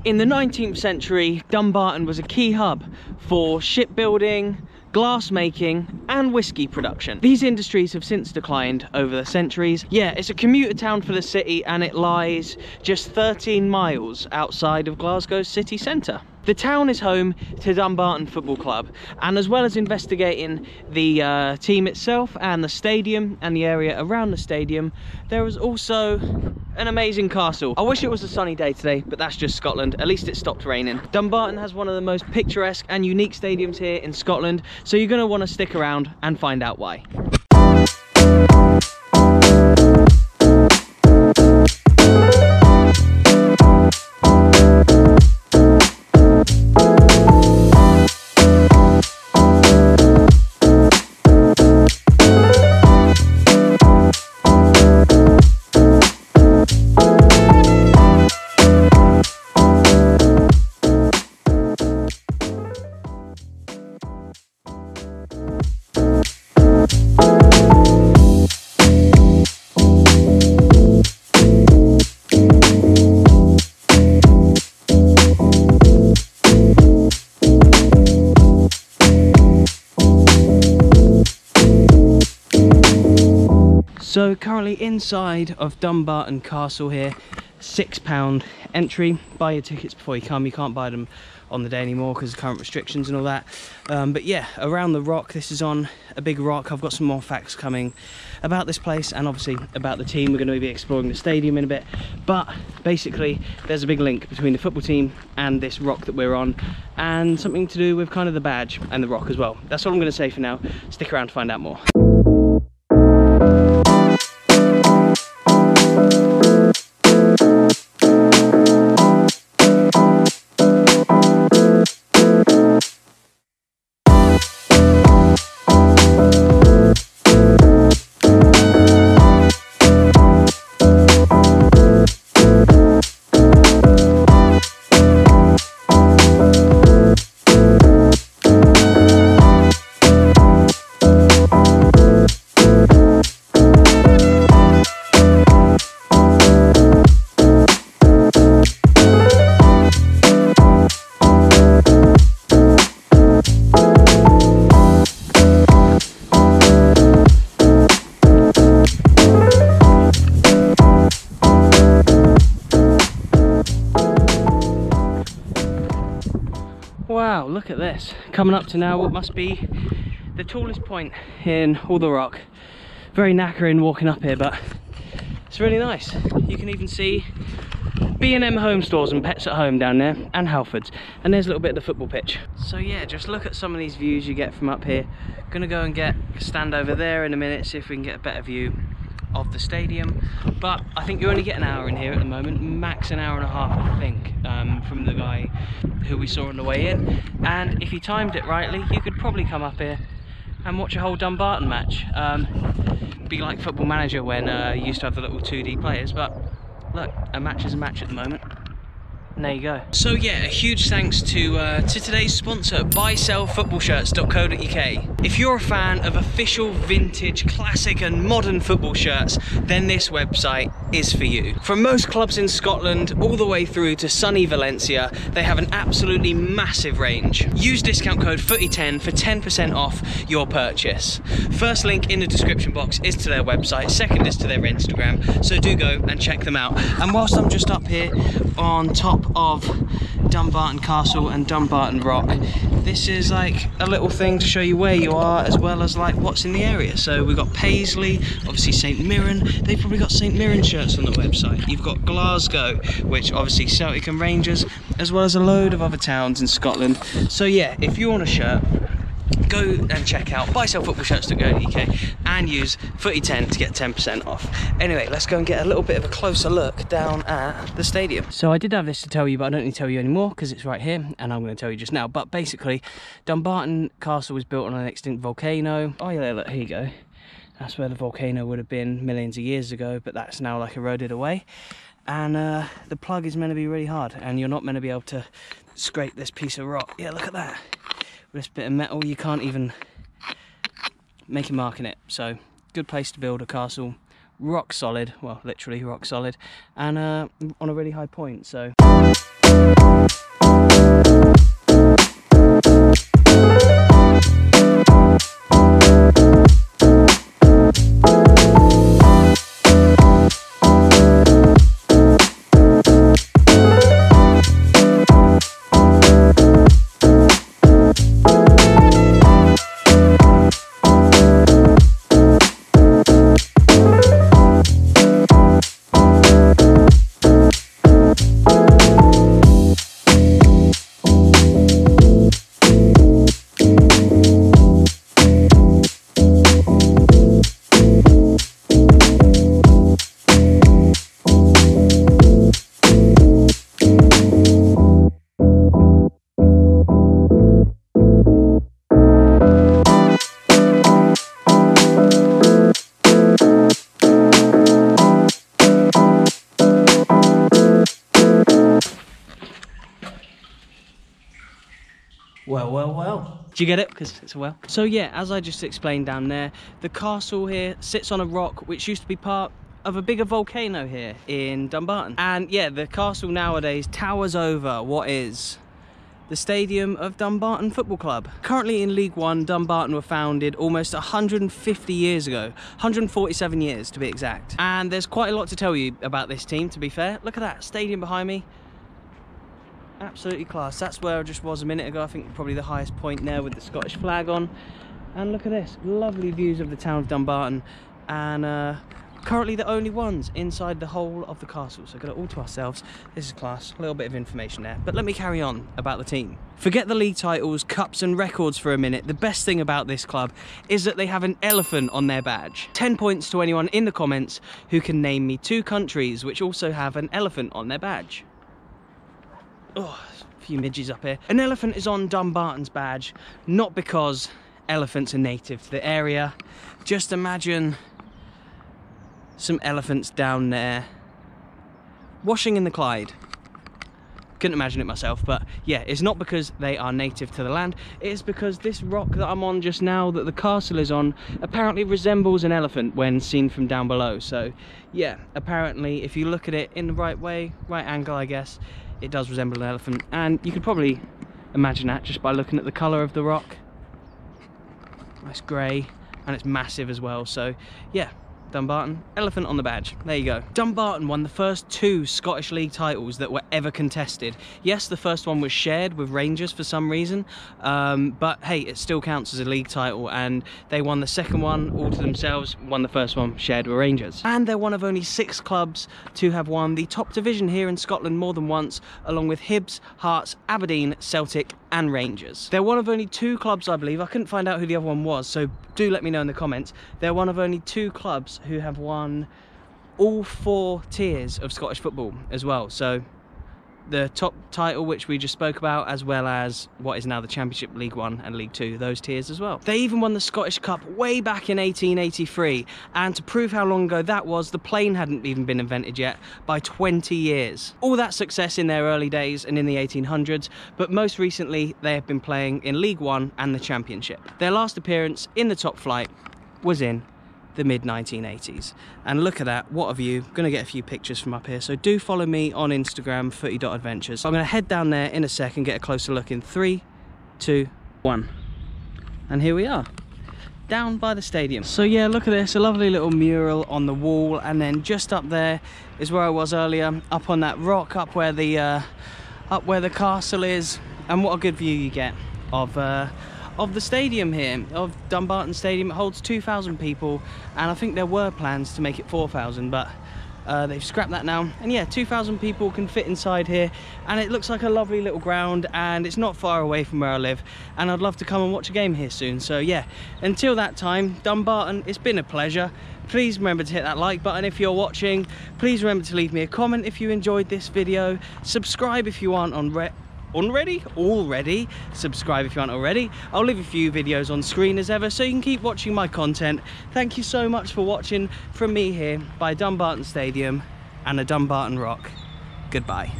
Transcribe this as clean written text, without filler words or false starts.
In the 19th century, Dumbarton was a key hub for shipbuilding, glass making and whiskey production. These industries have since declined over the centuries. Yeah, it's a commuter town for the city and it lies just 13 miles outside of Glasgow's city centre. The town is home to Dumbarton Football Club, and as well as investigating the team itself and the stadium and the area around the stadium, there is also an amazing castle. I wish it was a sunny day today, but that's just Scotland. At least it stopped raining. Dumbarton has one of the most picturesque and unique stadiums here in Scotland, so you're going to want to stick around and find out why. So currently inside of Dumbarton Castle here, £6 entry. Buy your tickets before you come. You can't buy them on the day anymore because of current restrictions and all that. But yeah, around the rock, this is on a big rock. I've got some more facts coming about this place and obviously about the team. We're going to be exploring the stadium in a bit. But basically, there's a big link between the football team and this rock that we're on, and something to do with kind of the badge and the rock as well. That's all I'm going to say for now. Stick around to find out more. Wow, look at this. Coming up to now what must be the tallest point in all the rock. Very knackering walking up here, but it's really nice. You can even see B&M Home Stores and Pets at Home down there, and Halfords. And there's a little bit of the football pitch. So yeah, just look at some of these views you get from up here. Gonna go and stand over there in a minute, see if we can get a better view of the stadium. But I think you only get an hour in here at the moment, max an hour and a half I think, from the guy who we saw on the way in. And if you timed it rightly, you could probably come up here and watch a whole Dumbarton match. Be like Football Manager when you used to have the little 2D players, but look, a match is a match at the moment. And there you go. So yeah, a huge thanks to today's sponsor, buysellfootballshirts.co.uk. If you're a fan of official vintage, classic and modern football shirts, then this website is for you. From most clubs in Scotland all the way through to sunny Valencia, they have an absolutely massive range. Use discount code FOOTY10 for 10% off your purchase. First link in the description box is to their website, second is to their Instagram, so do go and check them out. And whilst I'm just up here on top of Dumbarton Castle and Dumbarton Rock, this is like a little thing to show you where you are as well as like what's in the area. So we've got Paisley, obviously St Mirren. They've probably got St Mirren shirts on the website. You've got Glasgow, which obviously Celtic and Rangers, as well as a load of other towns in Scotland. So yeah, if you want a shirt, go and check out buysellfootballshirts.co.uk and use FOOTY10 to get 10% off. Anyway, let's go and get a little bit of a closer look down at the stadium. So I did have this to tell you, but I don't need to tell you anymore because it's right here and I'm going to tell you just now. But basically, Dumbarton Castle was built on an extinct volcano. Oh yeah, look, here you go. That's where the volcano would have been millions of years ago, but that's now like eroded away. And the plug is meant to be really hard, and you're not meant to be able to scrape this piece of rock. Yeah, look at that. This bit of metal, you can't even make a mark in it. So good place to build a castle, rock solid, well literally rock solid, and on a really high point. So Well, well, well. Do you get it? Because it's a well. So yeah, as I just explained down there, the castle here sits on a rock which used to be part of a bigger volcano here in Dumbarton. And yeah, the castle nowadays towers over what is the stadium of Dumbarton Football Club. Currently in League One, Dumbarton were founded almost 150 years ago, 147 years to be exact. And there's quite a lot to tell you about this team, to be fair. Look at that stadium behind me. Absolutely class. That's where I just was a minute ago. I think probably the highest point there with the Scottish flag on. And look at this, lovely views of the town of Dumbarton. And currently the only ones inside the whole of the castle, so got it all to ourselves. This is class, a little bit of information there. But let me carry on about the team. Forget the league titles, cups and records for a minute. The best thing about this club is that they have an elephant on their badge. 10 points to anyone in the comments who can name me 2 countries which also have an elephant on their badge. Oh, a few midges up here. An elephant is on Dumbarton's badge, not because elephants are native to the area. Just imagine some elephants down there washing in the Clyde. Couldn't imagine it myself, but yeah, it's not because they are native to the land. It's because this rock that I'm on just now, that the castle is on, apparently resembles an elephant when seen from down below. So yeah, apparently if you look at it in the right way, right angle I guess, it does resemble an elephant. And you could probably imagine that just by looking at the colour of the rock. Nice grey, and it's massive as well. So yeah, Dumbarton, elephant on the badge. There you go. Dumbarton won the first 2 Scottish League titles that were ever contested. Yes, the first one was shared with Rangers for some reason, but hey, it still counts as a league title, and they won the second one all to themselves, won the first one shared with Rangers. And they're one of only 6 clubs to have won the top division here in Scotland more than once, along with Hibs, Hearts, Aberdeen, Celtic and Rangers. They're one of only 2 clubs, I believe, I couldn't find out who the other one was, so do let me know in the comments. They're one of only 2 clubs who have won all 4 tiers of Scottish football as well. So the top title, which we just spoke about, as well as what is now the Championship, League 1 and League 2, those tiers as well. They even won the Scottish Cup way back in 1883, and to prove how long ago that was, the plane hadn't even been invented yet, by 20 years. All that success in their early days and in the 1800s, but most recently they have been playing in League 1 and the Championship. Their last appearance in the top flight was in the mid-1980s. And look at that, what a view. Gonna get a few pictures from up here, so do follow me on Instagram, footy.adventures. I'm gonna head down there in a sec and get a closer look in 3, 2, 1. And here we are, down by the stadium. So yeah, look at this, a lovely little mural on the wall, and then just up there is where I was earlier, up on that rock, up where the castle is. And what a good view you get of the stadium here, of Dumbarton Stadium. It holds 2,000 people, and I think there were plans to make it 4,000, but they've scrapped that now. And yeah, 2,000 people can fit inside here, and it looks like a lovely little ground, and it's not far away from where I live, and I'd love to come and watch a game here soon. So yeah, until that time, Dumbarton, it's been a pleasure. Please remember to hit that like button if you're watching. Please remember to leave me a comment if you enjoyed this video. Subscribe if you aren't already. Subscribe if you aren't already. I'll leave a few videos on screen as ever, so you can keep watching my content. Thank you so much for watching from me here by Dumbarton Stadium and the Dumbarton Rock. Goodbye.